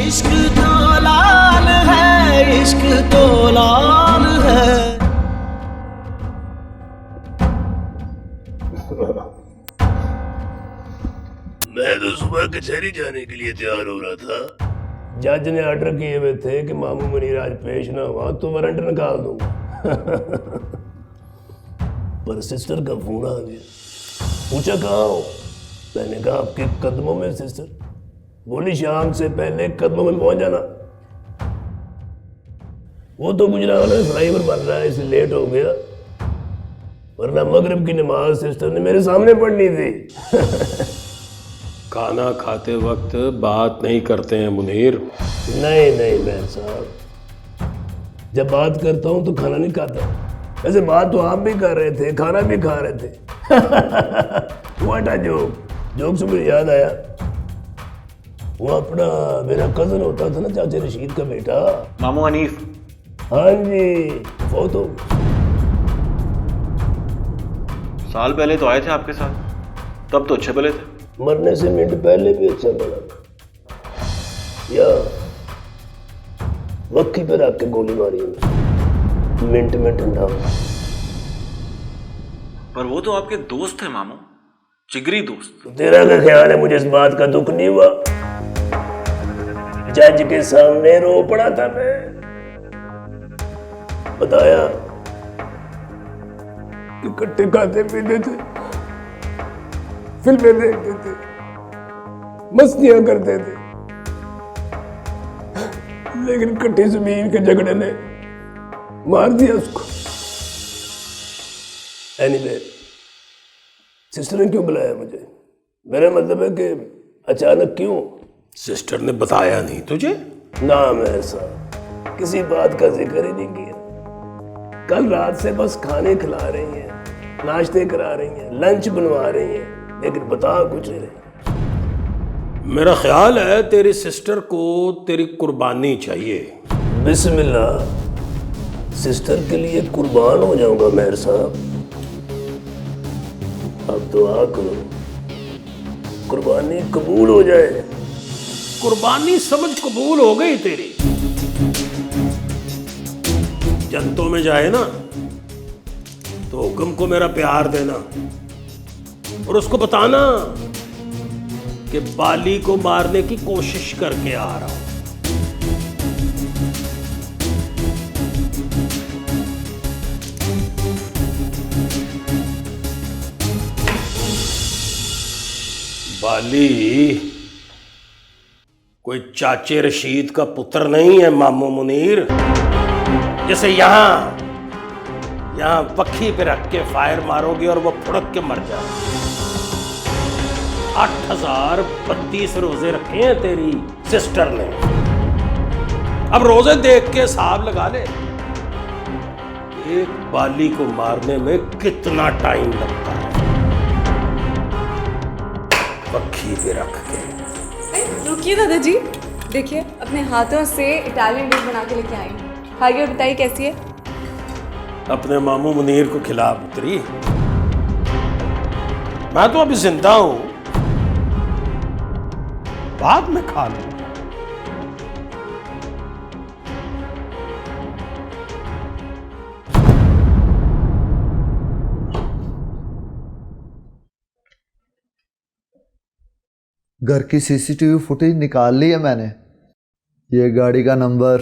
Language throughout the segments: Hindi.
इश्क तो लाल है, इश्क तो लाल है। मैं तो सुबह कचहरी जाने के लिए तैयार हो रहा था। जज ने ऑर्डर किए हुए थे कि मामू मुनीर आज पेश ना हुआ तो वारंट निकाल दूंगा। पर सिस्टर का फोन आ गया, पूछा कहाँ हो। मैंने कहा आपके कदमों में सिस्टर। बोली शाम से पहले कदमों में पहुंच जाना। वो तो गुजरा वाला फ्लाईओवर बन रहा है इसलिए लेट हो गया, वरना मगरिब की नमाज सिस्टर ने मेरे सामने पढ़नी थी। खाना खाते वक्त बात नहीं करते हैं मुनीर। नहीं मैन साहब, जब बात करता हूं तो खाना नहीं खाता। वैसे बात तो आप भी कर रहे थे, खाना भी खा रहे थे। व्हाट अ जोक से मुझे याद आया, वो अपना मेरा कजन होता था ना, चाचा रशीद का बेटा मामू हनीफ। हाँ जी, वो तो साल पहले तो आए थे आपके साथ, तब तो अच्छे भले थे। मरने से मिनट पहले भी अच्छा बना या वक्की पे रख के गोली मारी मिनट में ठंडा। पर वो तो आपके दोस्त थे मामू, जिगरी दोस्त। तेरा क्या ख्याल है मुझे इस बात का दुख नहीं हुआ? जज के सामने रो पड़ा था मैं, बताया कि इकट्ठे खाते पीते थे, फिल्में देखते थे, मस्तियां करते थे, लेकिन इकट्ठी जमीन के झगड़े ने मार दिया उसको। एनीवे, सिस्टर ने क्यों बुलाया मुझे? मेरा मतलब है कि अचानक क्यों? सिस्टर ने बताया नहीं तुझे? ना मैं साहब, किसी बात का जिक्र ही नहीं किया। कल रात से बस खाने खिला रही हैं, नाश्ते करा रही हैं, लंच बनवा रही हैं, लेकिन बता कुछ नहीं रही। मेरा ख्याल है तेरी सिस्टर को तेरी कुर्बानी चाहिए। बिस्मिल्लाह, सिस्टर के लिए कुर्बान हो जाऊंगा मेहर साहब। अब दुआ करो कुर्बानी कबूल हो जाए। कुर्बानी समझ कबूल हो गई तेरी। जंतों में जाए ना तो हुक्म को मेरा प्यार देना और उसको बताना कि बाली को मारने की कोशिश करके आ रहा हूं। बाली कोई चाचे रशीद का पुत्र नहीं है मामू मुनीर, जैसे यहां पक्की पे रख के फायर मारोगे और वो फुड़क के मर जाए। 8032 रोजे रखे हैं तेरी सिस्टर ने। अब रोजे देख के हिसाब लगा ले, एक बाली को मारने में कितना टाइम लगता है पक्की पे रख के। रुकिए दादाजी, देखिए अपने हाथों से इटालियन डिश बना के लेके आई हूँ, खाइए और बताइए कैसी है। अपने मामू मुनीर को खिला पुत्री, मैं तो अभी जिंदा हूं, बाद में खा लूंगा। घर की सीसीटीवी फुटेज निकाल ली है मैंने। ये गाड़ी का नंबर,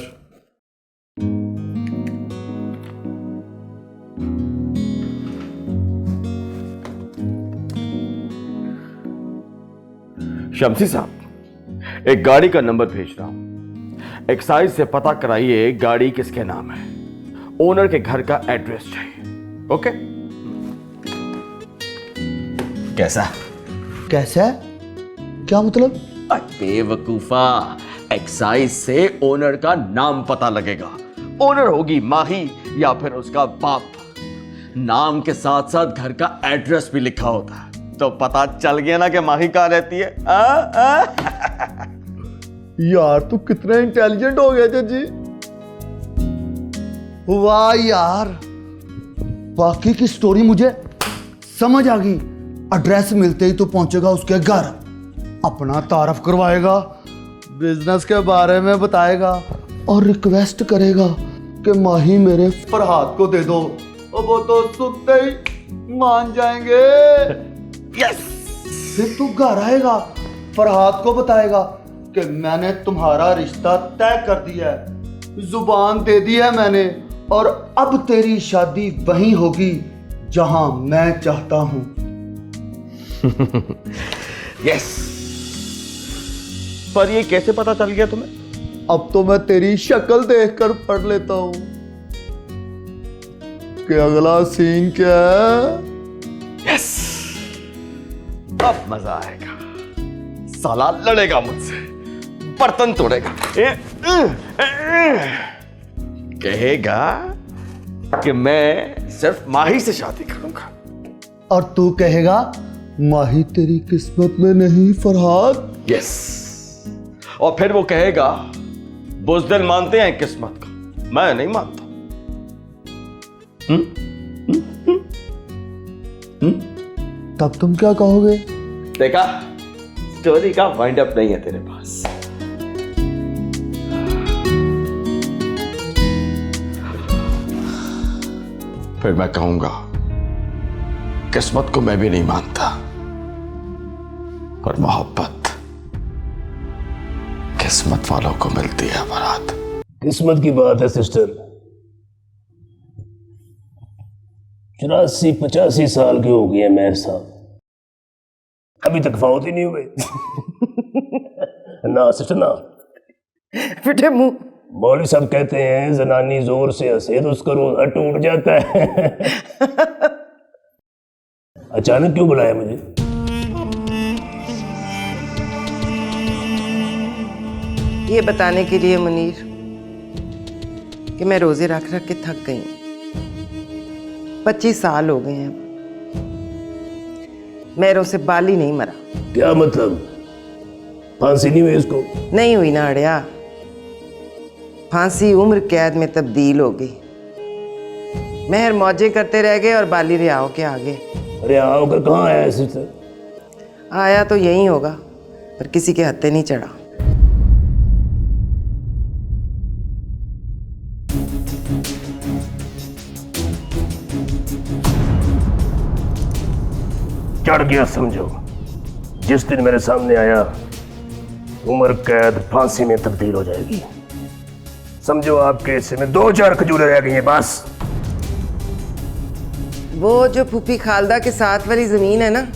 शमसी साहब, एक गाड़ी का नंबर भेज रहा हूं। एक्साइज से पता कराइए गाड़ी किसके नाम है, ओनर के घर का एड्रेस चाहिए। ओके? कैसा कैसा? क्या मतलब? बेवकूफा, एक्साइज से ओनर का नाम पता लगेगा। ओनर होगी माही या फिर उसका बाप। नाम के साथ साथ घर का एड्रेस भी लिखा होता है, तो पता चल गया ना कि माही कहां रहती है। यार तू कितना इंटेलिजेंट हो गया जी। वाह यार, बाकी की स्टोरी मुझे समझ आ गई। एड्रेस मिलते ही तो पहुंचेगा उसके घर, अपना तारफ करवाएगा, बिजनेस के बारे में बताएगा और रिक्वेस्ट करेगा कि माही मेरे फरहाद को दे दो, और वो तो सुनते ही मान जाएंगे। यस। फिर तू घर आएगा, फरहाद को बताएगा कि मैंने तुम्हारा रिश्ता तय कर दिया है, जुबान दे दी है मैंने, और अब तेरी शादी वहीं होगी जहां मैं चाहता हूं। यस। पर ये कैसे पता चल गया तुम्हें? अब तो मैं तेरी शक्ल देखकर पढ़ लेता हूं कि अगला सीन क्या है। यस। अब मजा आएगा। साला लड़ेगा मुझसे, बर्तन तोड़ेगा, कहेगा कि मैं सिर्फ माही से शादी करूंगा, और तू कहेगा माही तेरी किस्मत में नहीं फरहाद। यस। और फिर वो कहेगा बुज़दिल मानते हैं किस्मत को, मैं नहीं मानता। तब तुम क्या कहोगे? देखा, स्टोरी का वाइंड अप नहीं है तेरे पास। फिर मैं कहूंगा किस्मत को मैं भी नहीं मानता, पर मोहब्बत किस्मत वालों को मिलती है फरहाद। किस्मत की बात है सिस्टर। 84-85 साल के हो गए हैं मेहर साहब, अभी तक फौत ही नहीं हुए। ना सिस्टर ना। फिटे मुंह। मौलवी साहब कहते हैं जनानी जोर से हंसे तो उसका रोजा टूट जाता है। अचानक क्यों बुलाया मुझे? ये बताने के लिए मुनीर कि मैं रोजे रख रख के थक गई। 25 साल हो गए हैं, मेरों से बाल ही नहीं मरा। क्या मतलब? फांसी नहीं हुई इसको? नहीं हुई ना अड़िया, फांसी उम्र कैद में तब्दील हो गई। महर मौजे करते रह गए और बाली रियाओ के आगे। अरे होकर कहाँ आया है सिस्टर? आया तो यही होगा, पर किसी के हत्थे नहीं चढ़ा। चढ़ गया समझो। जिस दिन मेरे सामने आया उम्र कैद फांसी में तब्दील हो जाएगी। समझो आपके हिस्से में 2-4 खजूरें रह गई हैं बस। वो जो फूफी खालदा के साथ वाली जमीन है ना,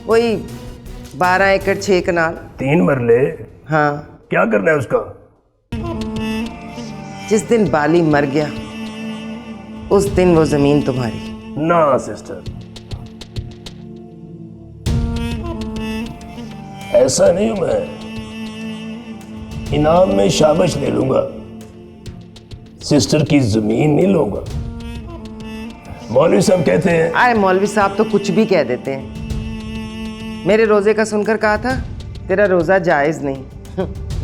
वही 12 एकड़ 6 कनाल। 3 मरले? हाँ। क्या करना है उसका? जिस दिन बाली मर गया उस दिन वो जमीन तुम्हारी। ना सिस्टर, ऐसा नहीं हूं मैं। इनाम में शाबाश ले लूंगा, सिस्टर की जमीन नहीं लूंगा। मौलवी साहब कहते हैं। आए मौलवी साहब तो कुछ भी कह देते हैं। मेरे रोजे का सुनकर कहा था तेरा रोजा जायज नहीं।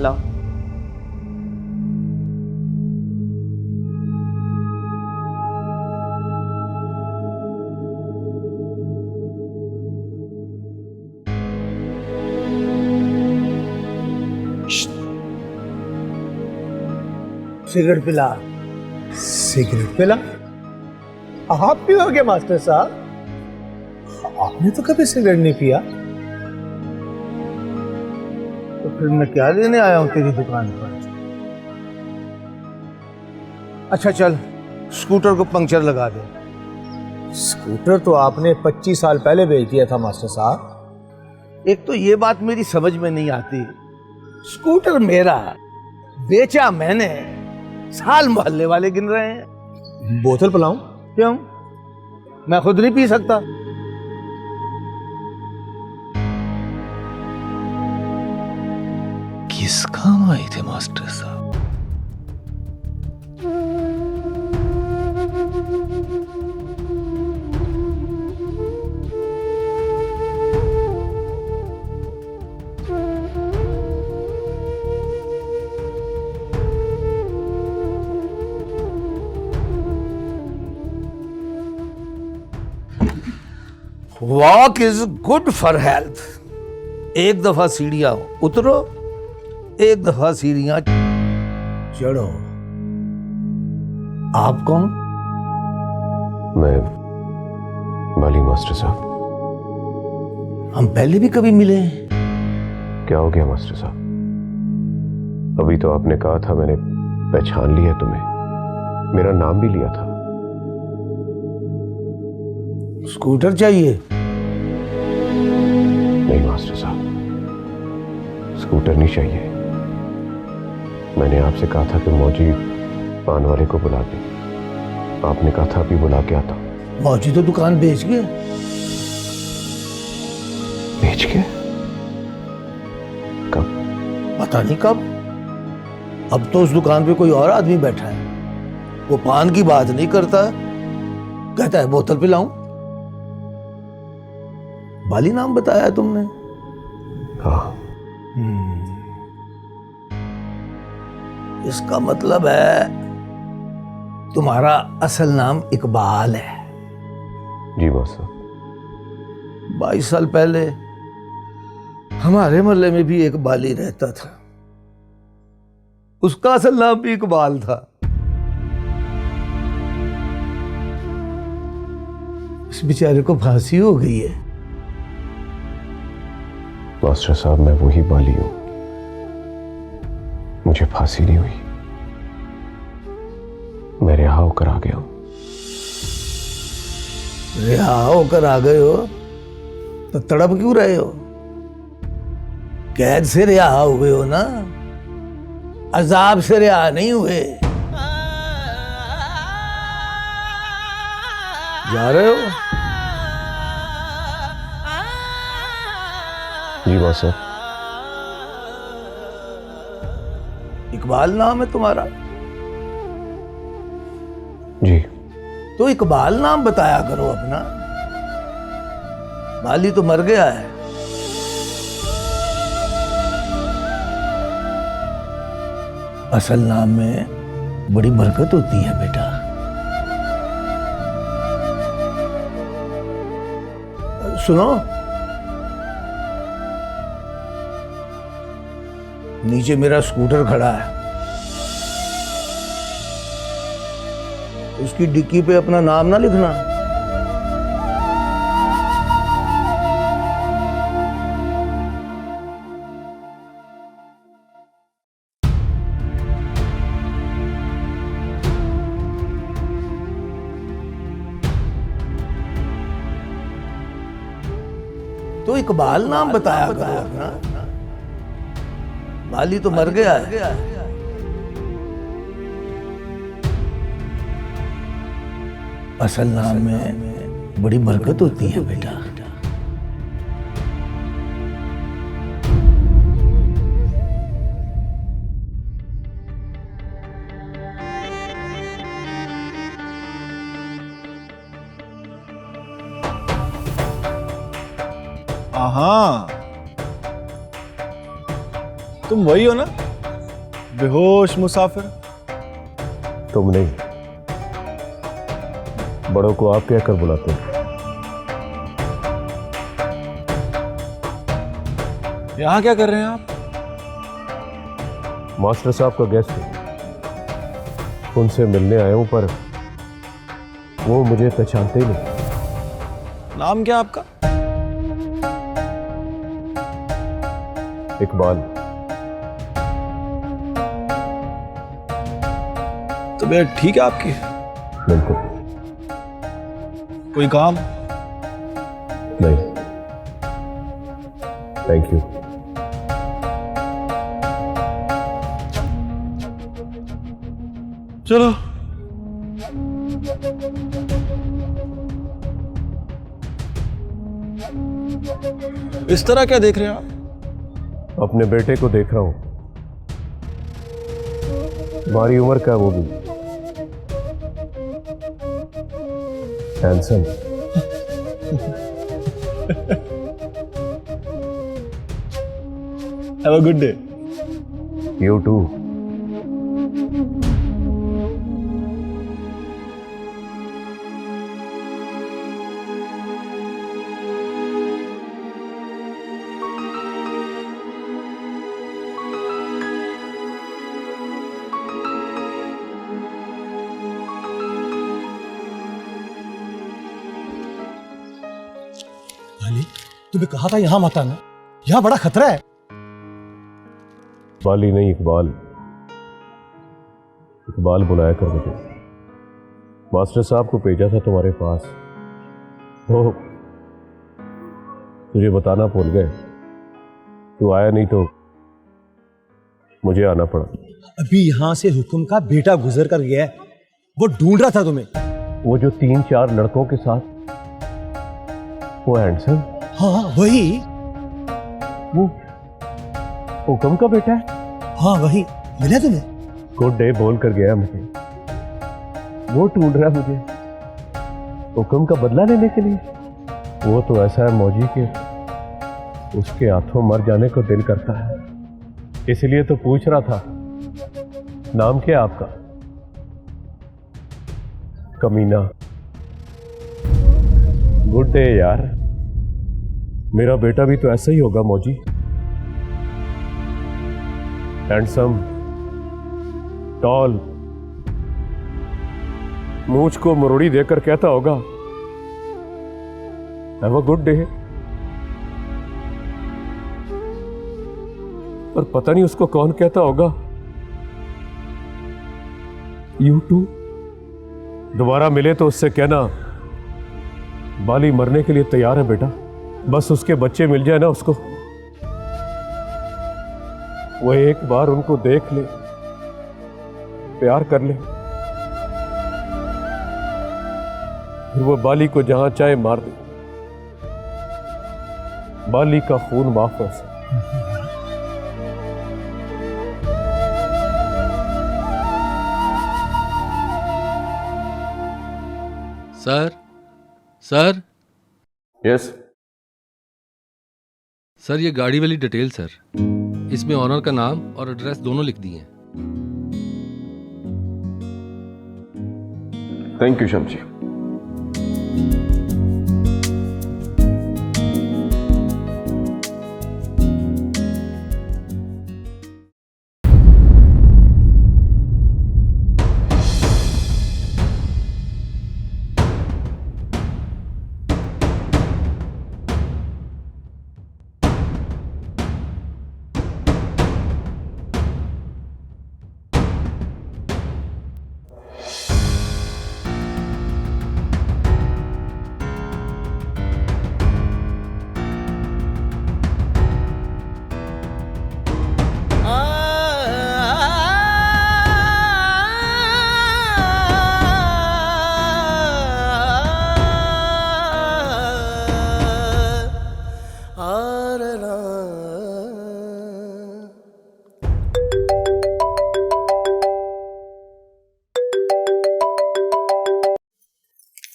लाओ। सिगरेट पिला। सिगरेट पिला? आप पियोगे मास्टर साहब? आपने तो कभी सिगरेट नहीं पिया। तो फिर मैं क्या लेने आया हूं तेरी दुकान पर? अच्छा चल, स्कूटर को पंक्चर लगा दे। स्कूटर तो आपने 25 साल पहले बेच दिया था मास्टर साहब। एक तो ये बात मेरी समझ में नहीं आती, स्कूटर मेरा, बेचा मैंने, साल मोहल्ले वाले गिन रहे हैं। बोतल पिलाऊं? क्यों? मैं खुद नहीं पी सकता? किस काम आए थे मास्टर साहब? Walk is good for health. एक दफा सीढ़ियां उतरो एक दफा सीढ़ियां चढ़ो। आप कौन? मैं बाली मास्टर साहब। हम पहले भी कभी मिले हैं? क्या हो गया मास्टर साहब? अभी तो आपने कहा था मैंने पहचान लिया तुम्हें, मेरा नाम भी लिया था। स्कूटर चाहिए? नहीं मास्टर साहब, स्कूटर नहीं चाहिए। मैंने आपसे कहा था कि मौजी पान वाले को बुला दे। आपने कहा था अभी बुला के आता हूं। मौजी तो दुकान बेच गए। बेच के? कब? पता नहीं कब। अब तो उस दुकान पे कोई और आदमी बैठा है। वो पान की बात नहीं करता, कहता है बोतल पिलाऊं। बाली नाम बताया तुमने? हाँ। इसका मतलब है तुम्हारा असल नाम इकबाल है। जी मास्टर। 22 साल पहले हमारे मोहल्ले में भी एक बाली रहता था। उसका असल नाम भी इकबाल था। इस बेचारे को फांसी हो गई है। मास्टर साहब मैं वही बाली हूं, मुझे फांसी नहीं हुई, मैं रिहा होकर आ गया हूं। रिहा होकर आ गए हो तो तड़प क्यों रहे हो? कैद से रिहा हुए हो ना, अजाब से रिहा नहीं हुए। जा रहे हो? जी मास्टर। इकबाल नाम है तुम्हारा? जी। तो इकबाल नाम बताया करो अपना। बाली तो मर गया है। असल नाम में बड़ी बरकत होती है बेटा। सुनो, नीचे मेरा स्कूटर खड़ा है, उसकी डिक्की पे अपना नाम ना लिखना। तो इकबाल नाम बताया करो अपना। बाली तो मर गया है। असल नाम में बड़ी बरकत होती है बेटा। हाँ, तुम वही हो ना, बेहोश मुसाफिर? तुम नहीं, बड़ों को आप क्या कर बुलाते हो? यहाँ क्या कर रहे हैं आप? मास्टर साहब का गेस्ट हूं, उनसे मिलने आया हूं, पर वो मुझे पहचानते ही नहीं। नाम क्या आपका? इकबाल। तबीयत ठीक है आपकी? बिल्कुल। कोई काम? नहीं, थैंक यू। चलो। इस तरह क्या देख रहे हैं आप? अपने बेटे को देख रहा हूं, तुम्हारी उम्र का, वो भी handsome. Have a good day. You too. तुम्हें कहा था यहाँ मत आना, यहाँ बड़ा खतरा है। बाली नहीं इकबाल, इकबाल बुलाया कर मुझे। मास्टर साहब को भेजा था तुम्हारे पास, वो तुझे बताना भूल गए। तू आया नहीं तो मुझे आना पड़ा। अभी यहाँ से हुक्म का बेटा गुजर कर गया है, वो ढूंढ रहा था तुम्हें। वो जो 3-4 लड़कों के साथ, वो हैंडसम? हाँ वही। वो हुक्म का बेटा है? हाँ वही। मिला तुम्हें? गुड डे बोल कर गया मुझे। वो ढूंढ रहा मुझे हुक्म का बदला लेने के लिए। वो तो ऐसा है मौजी के उसके हाथों मर जाने को दिल करता है। इसलिए तो पूछ रहा था, नाम क्या आपका? कमीना। गुड डे यार, मेरा बेटा भी तो ऐसा ही होगा मौजी। हैंडसम, टॉल, मूंछ को मुरड़ी देकर कहता होगा हैव अ गुड डे। पर पता नहीं उसको कौन कहता होगा यू टू। दोबारा मिले तो उससे कहना बाली मरने के लिए तैयार है बेटा, बस उसके बच्चे मिल जाए ना उसको, वो एक बार उनको देख ले, प्यार कर ले, फिर वो बाली को जहां चाहे मार दे। बाली का खून माफ है उसे। Sir, sir. यस सर, ये गाड़ी वाली डिटेल सर, इसमें ऑनर का नाम और एड्रेस दोनों लिख दिए हैं। Thank you Shamshi.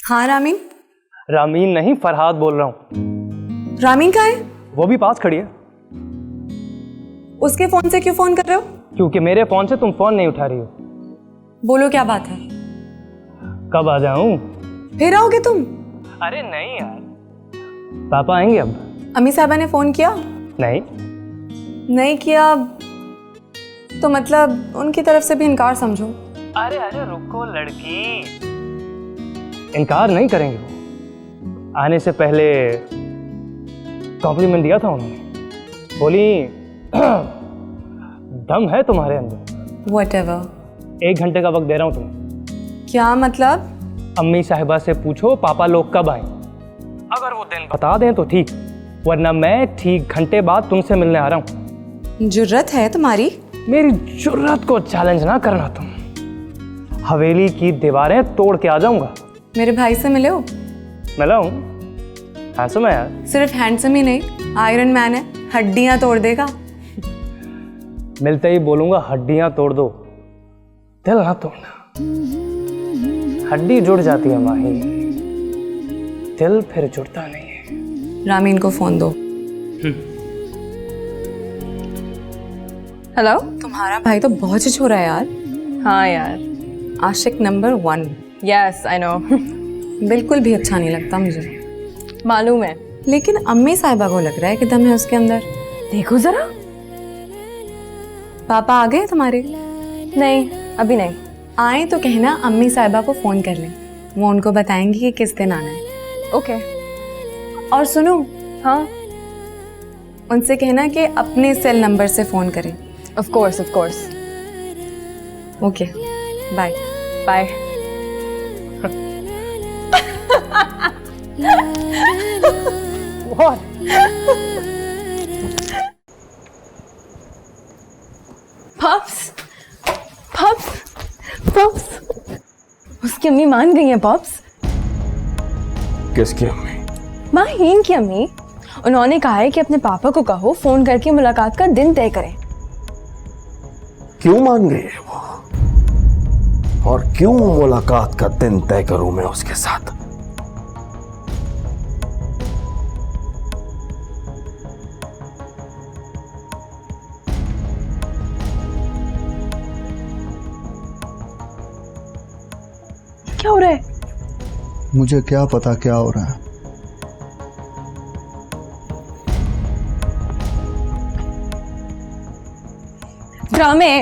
हाँ रामीन। रामीन नहीं, फरहाद बोल रहा हूँ। रामीन कहाँ है? वो भी पास खड़ी है। उसके फोन से क्यों फोन कर रहे हो? क्योंकि मेरे फोन से तुम फोन नहीं उठा रही हो। बोलो क्या बात है? कब आ जाऊं? फिर आओगे तुम? अरे नहीं यार, पापा आएंगे अब। अम्मी साहबा ने फोन किया? नहीं किया तो मतलब उनकी तरफ से भी इनकार समझो। अरे अरे रुको लड़की, इनकार नहीं करेंगे वो। आने से पहले कॉम्प्लीमेंट दिया था उन्होंने, बोली दम है तुम्हारे अंदर। Whatever। 1 घंटे का वक्त दे रहा हूँ तुम्हें। क्या मतलब? अम्मी साहिबा से पूछो पापा लोग कब आए, अगर वो दिन बता दें तो ठीक, वरना मैं ठीक घंटे बाद तुमसे मिलने आ रहा हूँ। जुर्रत है तुम्हारी? मेरी जुर्रत को चैलेंज ना करना तुम। हवेली की दीवारें तोड़ के आ जाऊंगा। मेरे भाई से मिले हो? मिला हूँ, हैंडसम है यार। सिर्फ हैंडसम ही नहीं, आयरन मैन है, हड्डियां तोड़ देगा। मिलते ही बोलूंगा हड्डियां तोड़ दो, दिल ना तोड़ना। हड्डी जुड़ जाती है माही, दिल फिर जुड़ता नहीं है। रामीन को फोन दो। हेलो। तुम्हारा भाई तो बहुत ही छोरा है यार। हाँ यार, आशिक नंबर 1। Yes I know. बिल्कुल भी अच्छा नहीं लगता मुझे। मालूम है, लेकिन अम्मी साहिबा को लग रहा है कि दम है उसके अंदर। देखो जरा। पापा आ गए तुम्हारे? नहीं, अभी नहीं। आए तो कहना अम्मी साहिबा को फोन कर लें, वो उनको बताएंगी कि किस दिन आना है। ओके। और सुनो, हाँ, उनसे कहना कि अपने सेल नंबर से फ़ोन करें। Of course okay bye bye. Pops उसकी अम्मी मान गई हैं पॉप्स। किसकी अम्मी? माहीन की अम्मी। उन्होंने कहा है कि अपने पापा को कहो फोन करके मुलाकात का दिन तय करें। क्यों मान गई है वो? और क्यों मुलाकात का दिन तय करूं मैं उसके साथ? क्या हो रहा है? मुझे क्या पता क्या हो रहा है। ड्रामे।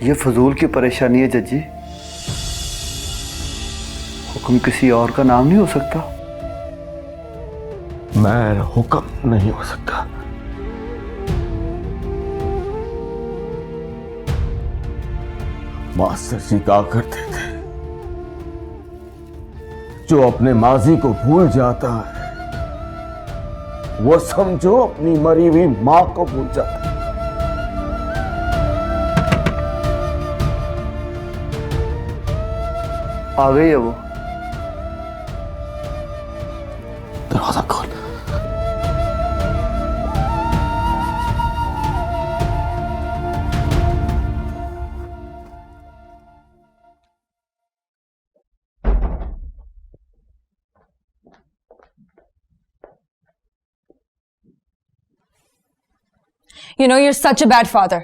ये फजूल की परेशानी है जज्जी। हुक्म किसी और का नाम नहीं हो सकता। मैं हुक्म नहीं हो सकता। मास्टर जी कहा करते थे, जो अपने माजी को भूल जाता है वो समझो अपनी मरी हुई मां को भूल जाता है। आ गई है वो। दरवाजा खोल। You know, you're such a bad father.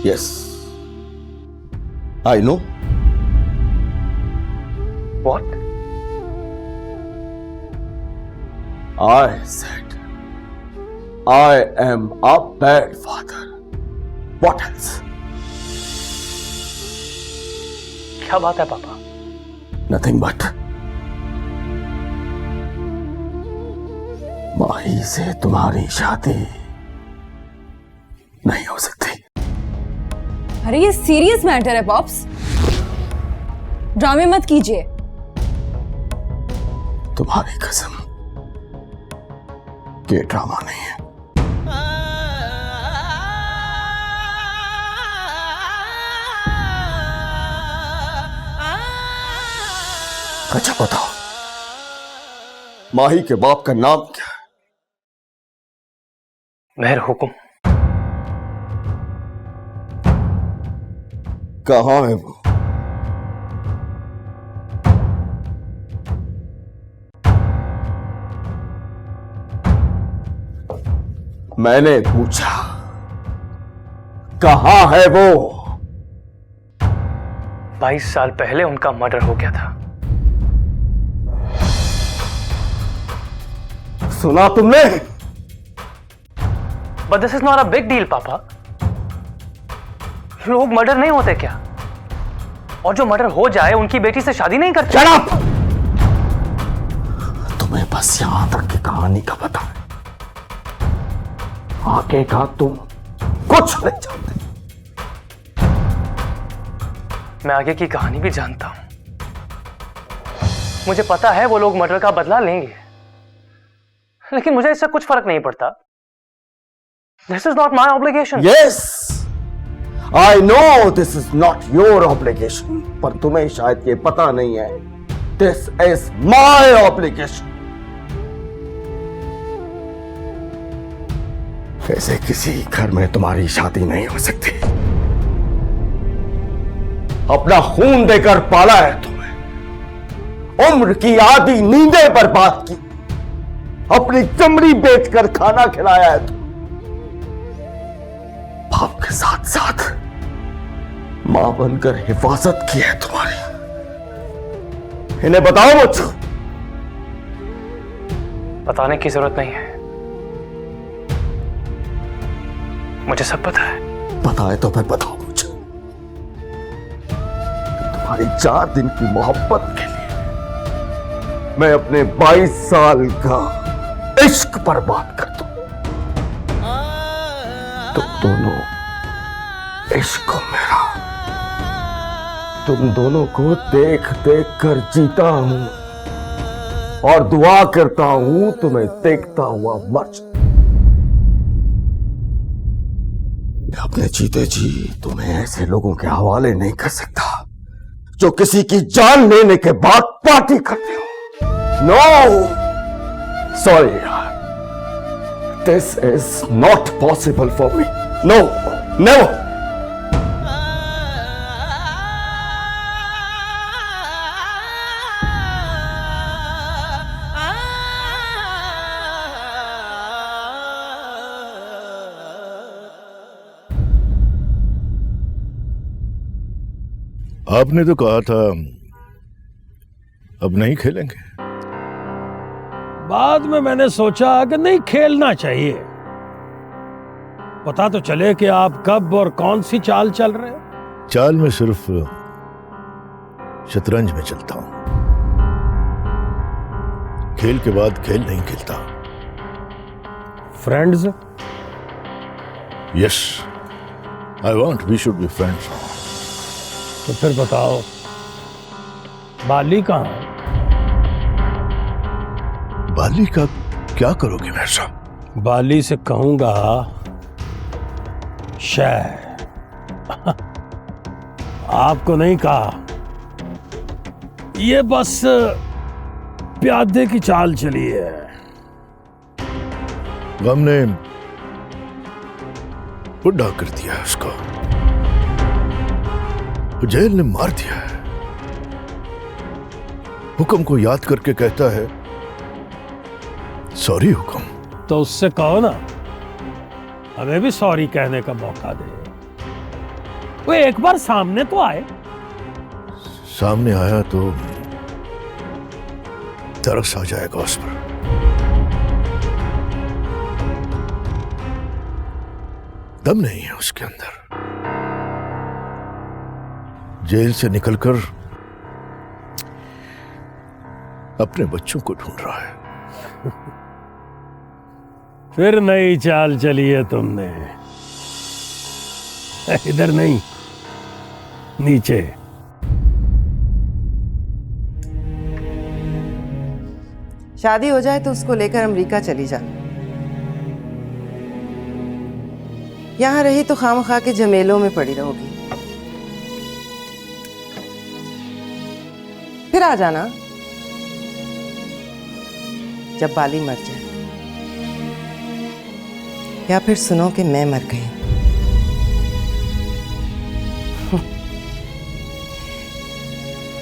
Yes, I know. What? I said I am a bad father. What else? क्या बात है पापा? Nothing but. माही से तुम्हारी शादी नहीं हो सकती। अरे ये सीरियस मैटर है पॉप्स, ड्रामे मत कीजिए। तुम्हारी कसम, ये ड्रामा नहीं है। अच्छा बताओ, माही के बाप का नाम क्या है? मेहर हुकुम। कहां है वो? मैंने पूछा, कहां है वो? 22 साल पहले उनका मर्डर हो गया था। सुना तुमने? But this is not a big deal, पापा। लोग मर्डर नहीं होते क्या? और जो मर्डर हो जाए उनकी बेटी से शादी नहीं करते। Shut up! तुम्हें बस यहां तक की कहानी का पता है, आगे का तुम कुछ नहीं जानते। मैं आगे की कहानी भी जानता हूं। मुझे पता है वो लोग मर्डर का बदला लेंगे, लेकिन मुझे इससे कुछ फर्क नहीं पड़ता। This is not my obligation. Yes, I know this is not your obligation. पर तुम्हें शायद ये पता नहीं है, This is my obligation. ऐसे किसी घर में तुम्हारी शादी नहीं हो सकती। अपना खून देकर पाला है तुम्हें, उम्र की आधी नींदें बर्बाद की, अपनी चमड़ी बेचकर खाना खिलाया है तुम्हें, बाप के साथ साथ मां बनकर हिफाजत की है तुम्हारी। इन्हें बताओ मुझको। बताने की जरूरत नहीं है, मुझे सब पता है। पता है तो फिर बताओ मुझे। तुम्हारी 4 दिन की मोहब्बत के लिए मैं अपने 22 साल का इश्क बर्बाद कर दूं। तुम दोनों इश्क मेरा, तुम दोनों को देख देख कर जीता हूं और दुआ करता हूं तुम्हें देखता हुआ मर जाऊं। अपने जीते जी तुम्हें ऐसे लोगों के हवाले नहीं कर सकता जो किसी की जान लेने के बाद पार्टी करते हो। नो, सॉरी यार, this is not possible for me. No, never. आपने तो कहा था अब नहीं खेलेंगे। बाद में मैंने सोचा कि नहीं, खेलना चाहिए, पता तो चले कि आप कब और कौन सी चाल चल रहे हो। चाल में सिर्फ शतरंज में चलता हूं, खेल के बाद खेल नहीं खेलता। Friends? Yes, I want we should be friends. तो फिर बताओ, बाली कहाँ है? बाली का क्या करोगे मेरे साहब? बाली से कहूंगा शह। आपको नहीं कहा, ये बस प्यादे की चाल चली है। गम ने बुढ़ा कर दिया उसको, जेल ने मार दिया है। हुक्म को याद करके कहता है सॉरी हुक्म। तो उससे कहो ना, हमें भी सॉरी कहने का मौका दे। वो एक बार सामने तो आए। सामने आया तो तरस आ जाएगा उस पर। दम नहीं है उसके अंदर। जेल से निकलकर अपने बच्चों को ढूंढ रहा है। फिर नई चाल चली है तुमने। इधर नहीं, नीचे। शादी हो जाए तो उसको लेकर अमेरिका चली जा। यहां रही तो खामखा के झमेलों में पड़ी रहोगी। फिर आ जाना जब बाली मर जाए, या फिर सुनो कि मैं मर गई।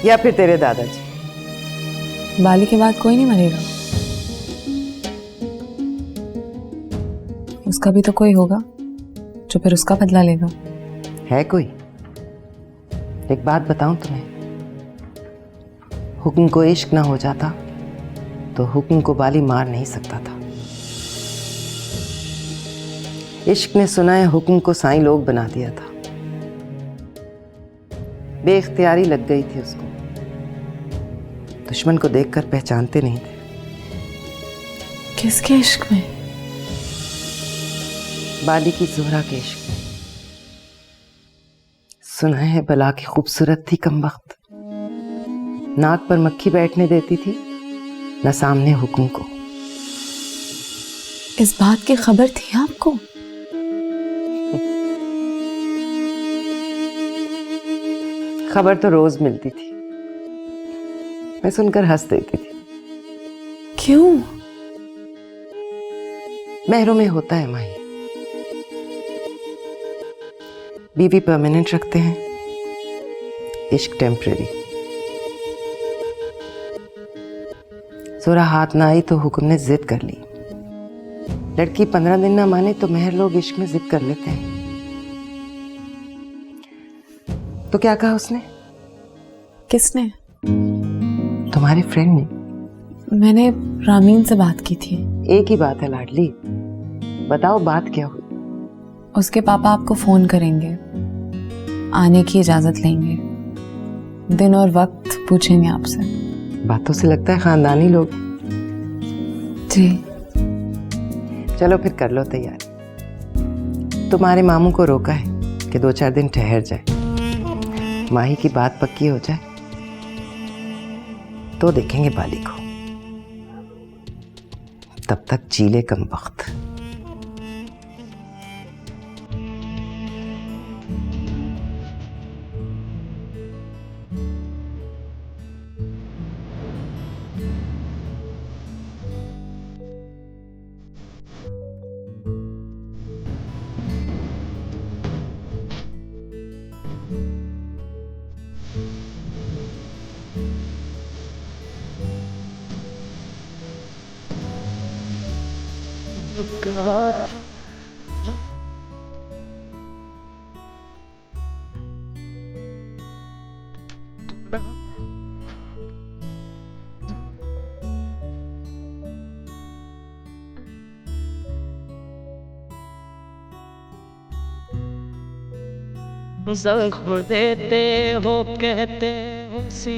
या फिर तेरे दादाजी। बाली के बाद कोई नहीं मरेगा, उसका भी तो कोई होगा जो फिर उसका बदला लेगा। है कोई? एक बात बताऊं तुम्हें, हुक्म को इश्क ना हो जाता तो हुक्म को बाली मार नहीं सकता था। इश्क ने सुना है हुक्म को साईं लोग बना दिया था। बेइख्तियारी लग गई थी उसको। दुश्मन को देखकर पहचानते नहीं थे। किसके इश्क में? बाली की जोहरा के इश्क में। सुना है बला की खूबसूरत थी कमबख्त, नाक पर मक्खी बैठने देती थी न सामने हुक्म को। इस बात की खबर थी आपको? खबर तो रोज मिलती थी, मैं सुनकर हंस देती थी। क्यों? महरों में होता है माही, बीवी परमानेंट रखते हैं, इश्क टेम्परेरी। जोरा हाथ ना आई तो हुक्म ने जिद कर ली। लड़की 15 दिन ना माने तो मेहर लोग इश्क में जिद कर लेते हैं। तो क्या कहा उसने? किसने? तुम्हारे फ्रेंड ने। मैंने रामीन से बात की थी। एक ही बात है लाडली, बताओ बात क्या हुई? उसके पापा आपको फोन करेंगे, आने की इजाजत लेंगे, दिन और वक्त पूछेंगे आपसे। बातों से लगता है खानदानी लोग। जी। चलो फिर कर लो तैयारी। तुम्हारे मामू को रोका है कि 2-4 दिन ठहर जाए, माही की बात पक्की हो जाए तो देखेंगे बाली को। तब तक जीले कम वक्त। ज़ख्म देते हो कहते उसी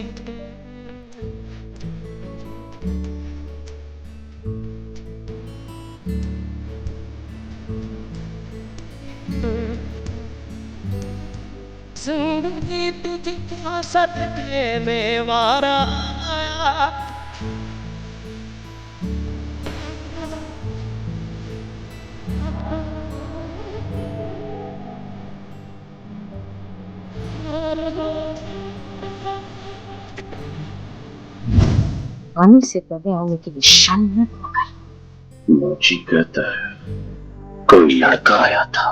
जिंदगी तुझे हसत में वारा आया। आने से पहले आने की निशान मत पकड़। मौजी कहता है कोई लड़का आया था,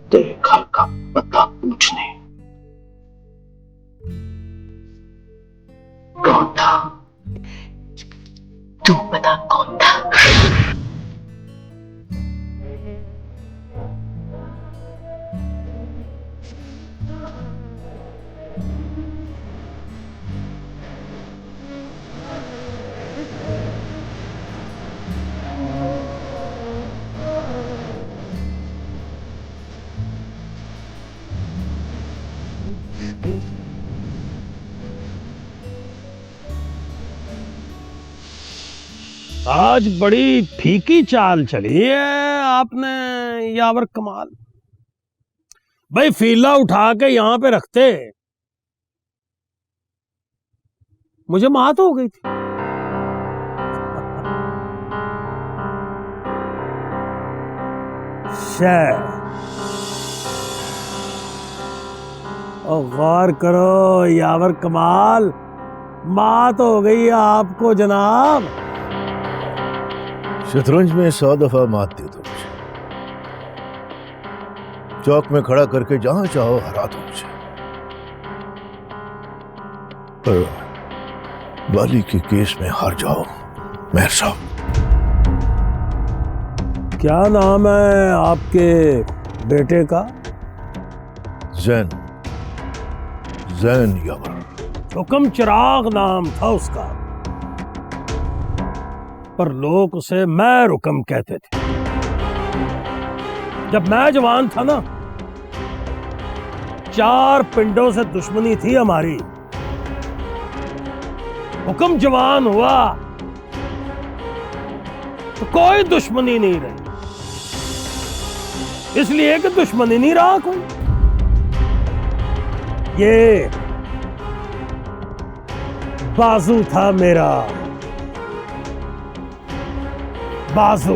तेरे घर का पता पूछने। कौन था? तू बता कौन था? आज बड़ी फीकी चाल चली है आपने यावर कमाल। भाई फीला उठा के यहां पे रखते, मुझे मात हो गई थी। और गौर करो यावर कमाल, मात हो गई है आपको जनाब। शतरंज में 100 दफा मात दे दो मुझे, चौक में खड़ा करके जहां चाहो हरा दो मुझे, पर बाली के केस में हार जाओ मेहर साहब। क्या नाम है आपके बेटे का? जैन, जैन यावर। हुक्म चिराग नाम था उसका, पर लोग उसे मैं रुकम कहते थे। जब मैं जवान था ना, 4 पिंडों से दुश्मनी थी हमारी। हुक्म जवान हुआ तो कोई दुश्मनी नहीं रही, इसलिए कि दुश्मनी नहीं रहा कोई। ये बाजू था मेरा, बाजू,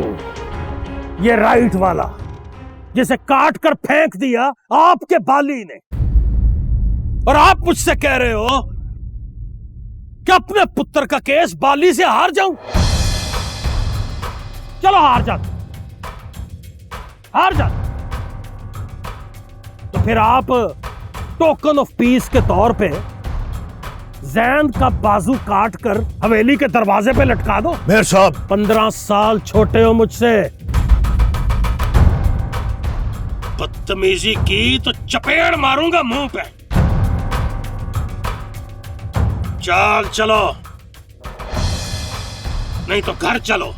ये राइट वाला, जिसे काट कर फेंक दिया आपके बाली ने। और आप मुझसे कह रहे हो कि अपने पुत्र का केस बाली से हार जाऊं? चलो हार जाते, हार जाते। तो फिर आप टोकन ऑफ पीस के तौर पे जैद का बाजू काट कर हवेली के दरवाजे पे लटका दो। मेयर साहब 15 साल छोटे हो मुझसे, बदतमीजी की तो चपेड़ मारूंगा मुंह पे। चाल चलो, नहीं तो घर चलो।